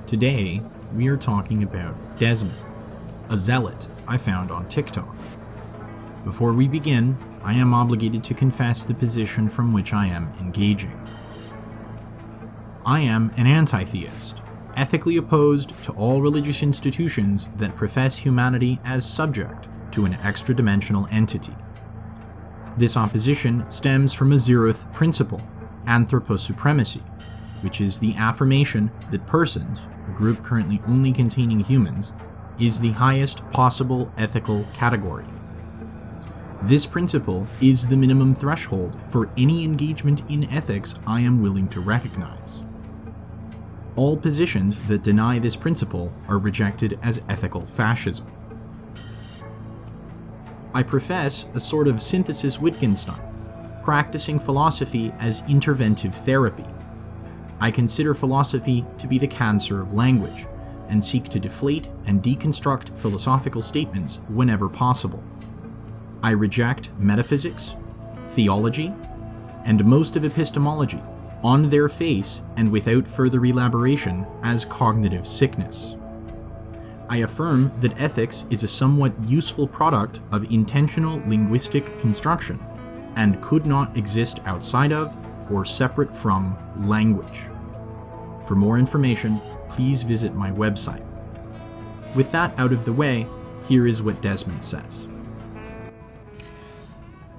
Today, we are talking about Desmond, a zealot I found on TikTok. Before we begin, I am obligated to confess the position from which I am engaging. I am an anti-theist, ethically opposed to all religious institutions that profess humanity as subject to an extra-dimensional entity. This opposition stems from a zeroth principle, anthroposupremacy, which is the affirmation that persons, a group currently only containing humans, is the highest possible ethical category. This principle is the minimum threshold for any engagement in ethics I am willing to recognize. All positions that deny this principle are rejected as ethical fascism. I profess a sort of synthesis Wittgenstein, practicing philosophy as interventive therapy. I consider philosophy to be the cancer of language, and seek to deflate and deconstruct philosophical statements whenever possible. I reject metaphysics, theology, and most of epistemology on their face and without further elaboration as cognitive sickness. I affirm that ethics is a somewhat useful product of intentional linguistic construction and could not exist outside of or separate from language. For more information, please visit my website. With that out of the way, here is what Desmond says.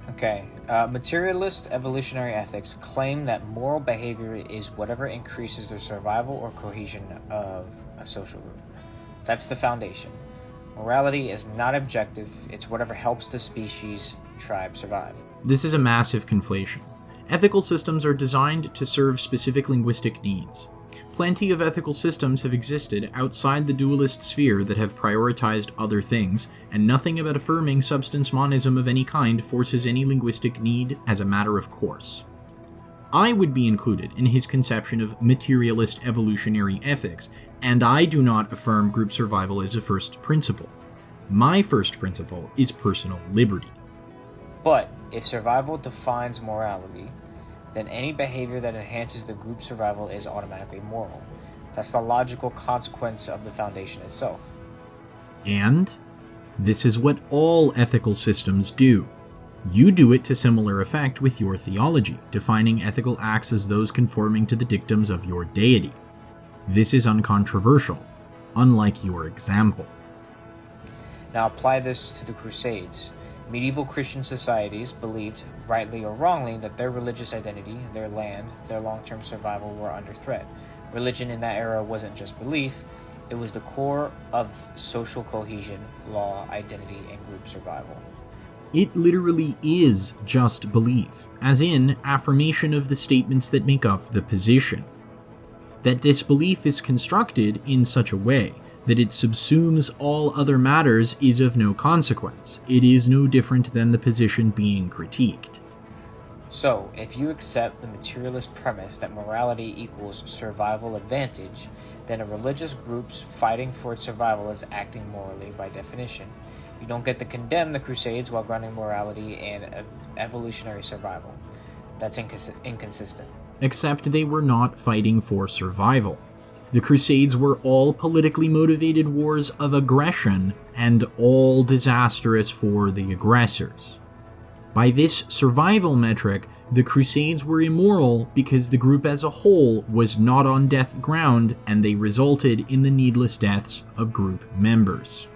Okay, materialist evolutionary ethics claim that moral behavior is whatever increases the survival or cohesion of a social group. That's the foundation. Morality is not objective, it's whatever helps the species, tribe survive. This is a massive conflation. Ethical systems are designed to serve specific linguistic needs. Plenty of ethical systems have existed outside the dualist sphere that have prioritized other things, and nothing about affirming substance monism of any kind forces any linguistic need as a matter of course. I would be included in his conception of materialist evolutionary ethics, and I do not affirm group survival as a first principle. My first principle is personal liberty. But if survival defines morality, then any behavior that enhances the group survival is automatically moral. That's the logical consequence of the foundation itself. And this is what all ethical systems do. You do it to similar effect with your theology, defining ethical acts as those conforming to the dictums of your deity. This is uncontroversial, unlike your example. Now apply this to the Crusades. Medieval Christian societies believed, rightly or wrongly, that their religious identity, their land, their long-term survival were under threat. Religion in that era wasn't just belief, it was the core of social cohesion, law, identity, and group survival. It literally is just belief, as in affirmation of the statements that make up the position. That this belief is constructed in such a way that it subsumes all other matters is of no consequence. It is no different than the position being critiqued. So, if you accept the materialist premise that morality equals survival advantage, then a religious group's fighting for its survival is acting morally by definition. You don't get to condemn the Crusades while grounding morality and evolutionary survival. That's inconsistent. Except they were not fighting for survival. The Crusades were all politically motivated wars of aggression, and all disastrous for the aggressors. By this survival metric, the Crusades were immoral because the group as a whole was not on death ground, and they resulted in the needless deaths of group members.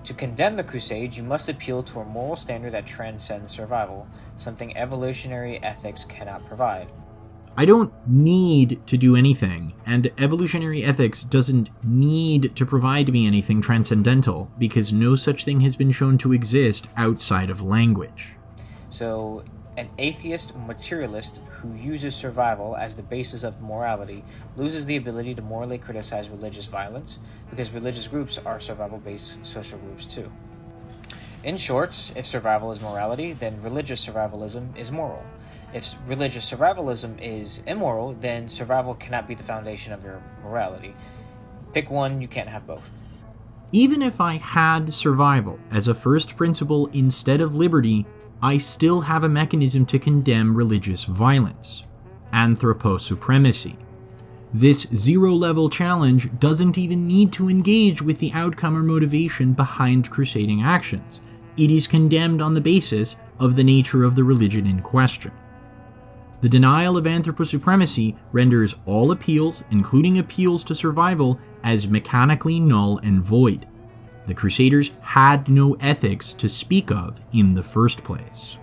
To condemn the Crusades, you must appeal to a moral standard that transcends survival, something evolutionary ethics cannot provide. I don't need to do anything, and evolutionary ethics doesn't need to provide me anything transcendental, because no such thing has been shown to exist outside of language. So, an atheist materialist who uses survival as the basis of morality loses the ability to morally criticize religious violence, because religious groups are survival-based social groups too. In short, if survival is morality, then religious survivalism is moral. If religious survivalism is immoral, then survival cannot be the foundation of your morality. Pick one, you can't have both. Even if I had survival as a first principle instead of liberty, I still have a mechanism to condemn religious violence, anthroposupremacy. This zero-level challenge doesn't even need to engage with the outcome or motivation behind crusading actions. It is condemned on the basis of the nature of the religion in question. The denial of anthroposupremacy renders all appeals, including appeals to survival, as mechanically null and void. The Crusaders had no ethics to speak of in the first place.